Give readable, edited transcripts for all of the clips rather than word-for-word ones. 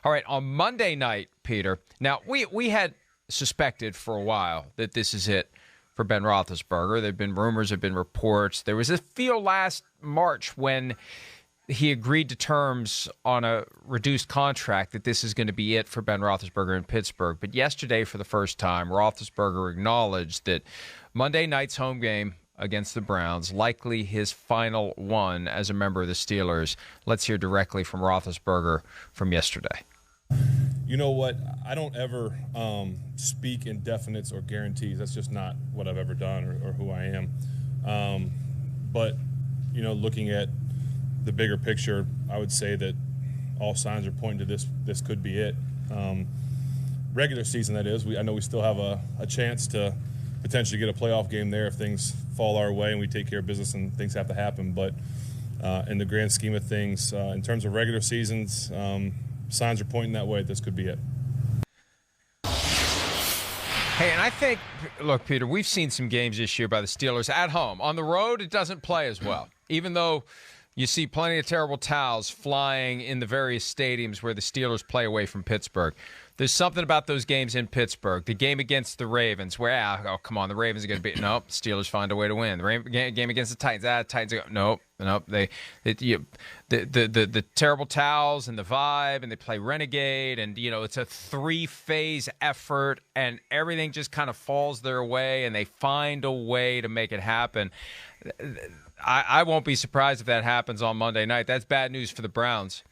All right, on Monday night, Peter, now we had suspected for a while that this is it for Ben Roethlisberger. There have been rumors, there have been reports. There was a feel last March when he agreed to terms on a reduced contract that this is going to be it for Ben Roethlisberger in Pittsburgh. But yesterday, for the first time, Roethlisberger acknowledged that Monday night's home game against the Browns, likely his final one as a member of the Steelers. Let's hear directly from Roethlisberger from yesterday. You know what? I don't ever speak in definites or guarantees. That's just not what I've ever done or who I am. But, looking at the bigger picture, I would say that all signs are pointing to this could be it. Regular season, that is. I know we still have a chance to potentially get a playoff game there if things fall our way and we take care of business and things have to happen. But in the grand scheme of things, in terms of regular seasons, signs are pointing that way. This could be it. Hey, and I think, look, Peter, we've seen some games this year by the Steelers at home. On the road, it doesn't play as well, even though you see plenty of terrible towels flying in the various stadiums where the Steelers play away from Pittsburgh. There's something about those games in Pittsburgh. The game against the Ravens, where, the Ravens are going to beat. Nope, Steelers find a way to win. The game against the Titans, Titans go, nope. The terrible towels and the vibe, and they play Renegade, and, it's a three-phase effort, and everything just kind of falls their way, and they find a way to make it happen. I won't be surprised if that happens on Monday night. That's bad news for the Browns.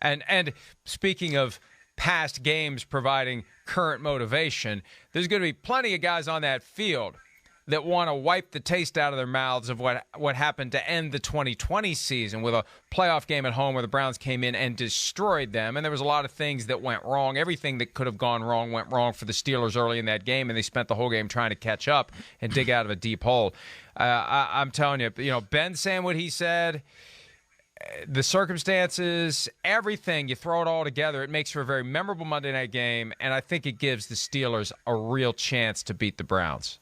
And speaking of past games providing current motivation, there's going to be plenty of guys on that field that want to wipe the taste out of their mouths of what happened to end the 2020 season with a playoff game at home where the Browns came in and destroyed them. And there was a lot of things that went wrong. Everything that could have gone wrong went wrong for the Steelers early in that game, and they spent the whole game trying to catch up and dig out of a deep hole. I'm telling you, Ben saying what he said, the circumstances, everything, you throw it all together, it makes for a very memorable Monday night game, and I think it gives the Steelers a real chance to beat the Browns.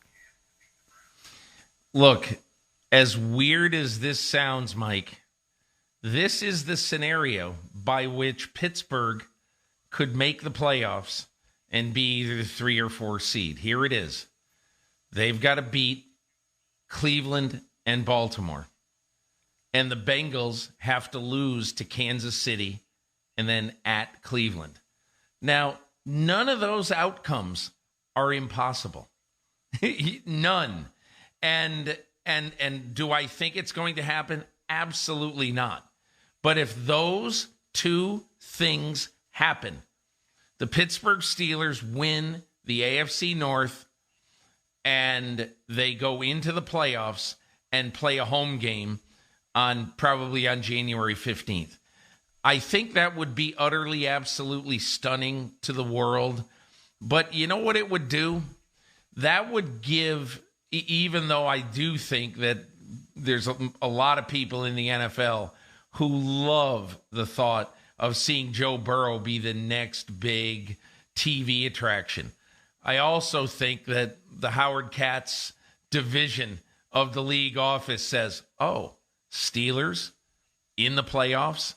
Look, as weird as this sounds, Mike, this is the scenario by which Pittsburgh could make the playoffs and be either the 3 or 4 seed. Here it is. They've got to beat Cleveland and Baltimore. And the Bengals have to lose to Kansas City and then at Cleveland. Now, none of those outcomes are impossible. None. And do I think it's going to happen? Absolutely not. But if those two things happen, the Pittsburgh Steelers win the AFC North and they go into the playoffs and play a home game probably on January 15th. I think that would be utterly, absolutely stunning to the world. But you know what it would do? That would give, even though I do think that there's a lot of people in the NFL who love the thought of seeing Joe Burrow be the next big TV attraction. I also think that the Howard Katz division of the league office says, oh, Steelers in the playoffs,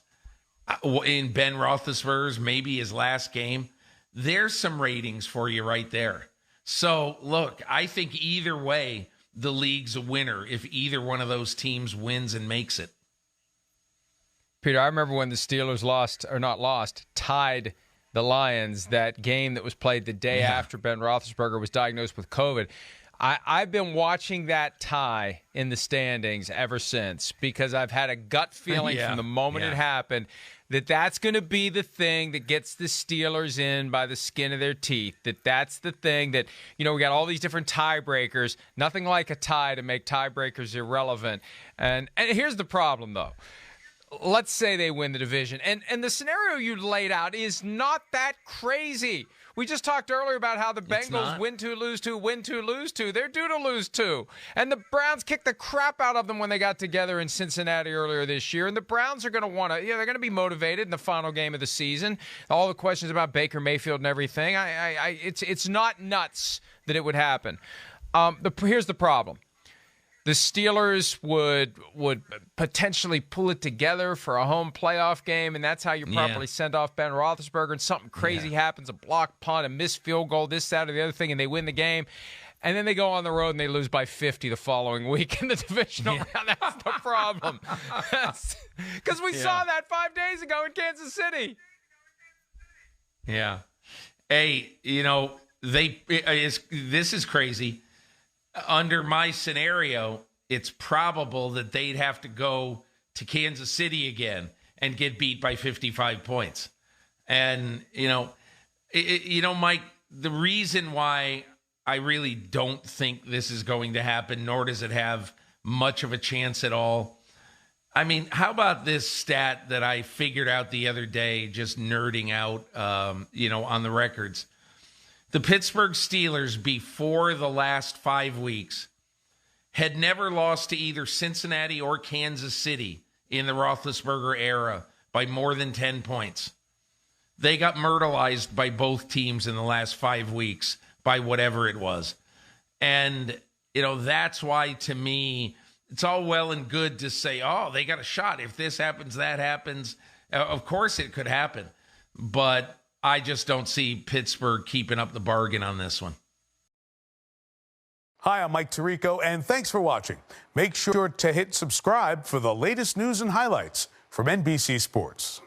in Ben Roethlisberger's maybe his last game, there's some ratings for you right there. So, look, I think either way, the league's a winner if either one of those teams wins and makes it. Peter, I remember when the Steelers tied the Lions, that game that was played the day after Ben Roethlisberger was diagnosed with COVID. I've been watching that tie in the standings ever since because I've had a gut feeling from the moment it happened that that's going to be the thing that gets the Steelers in by the skin of their teeth, that's the thing that, we got all these different tiebreakers, nothing like a tie to make tiebreakers irrelevant. And here's the problem, though. Let's say they win the division. And the scenario you laid out is not that crazy. We just talked earlier about how the Bengals win 2, lose 2, win 2, lose 2. They're due to lose 2. And the Browns kicked the crap out of them when they got together in Cincinnati earlier this year. And the Browns are going to want to, they're going to be motivated in the final game of the season. All the questions about Baker Mayfield and everything, it's not nuts that it would happen. Here's the problem. the Steelers would potentially pull it together for a home playoff game, and that's how you properly send off Ben Roethlisberger, and something crazy happens, a block punt, a missed field goal, this, that, or the other thing, and they win the game. And then they go on the road and they lose by 50 the following week in the divisional round. That's the problem. Because we saw that 5 days ago in Kansas City. Yeah. Hey, you know, this is crazy. Under my scenario, it's probable that they'd have to go to Kansas City again and get beat by 55 points. And, Mike, the reason why I really don't think this is going to happen, nor does it have much of a chance at all. I mean, how about this stat that I figured out the other day, just nerding out, on the records? The Pittsburgh Steelers, before the last 5 weeks, had never lost to either Cincinnati or Kansas City in the Roethlisberger era by more than 10 points. They got myrtleized by both teams in the last 5 weeks by whatever it was. And, that's why, to me, it's all well and good to say, oh, they got a shot. If this happens, that happens. Of course it could happen. But I just don't see Pittsburgh keeping up the bargain on this one. Hi, I'm Mike Tirico, and thanks for watching. Make sure to hit subscribe for the latest news and highlights from NBC Sports.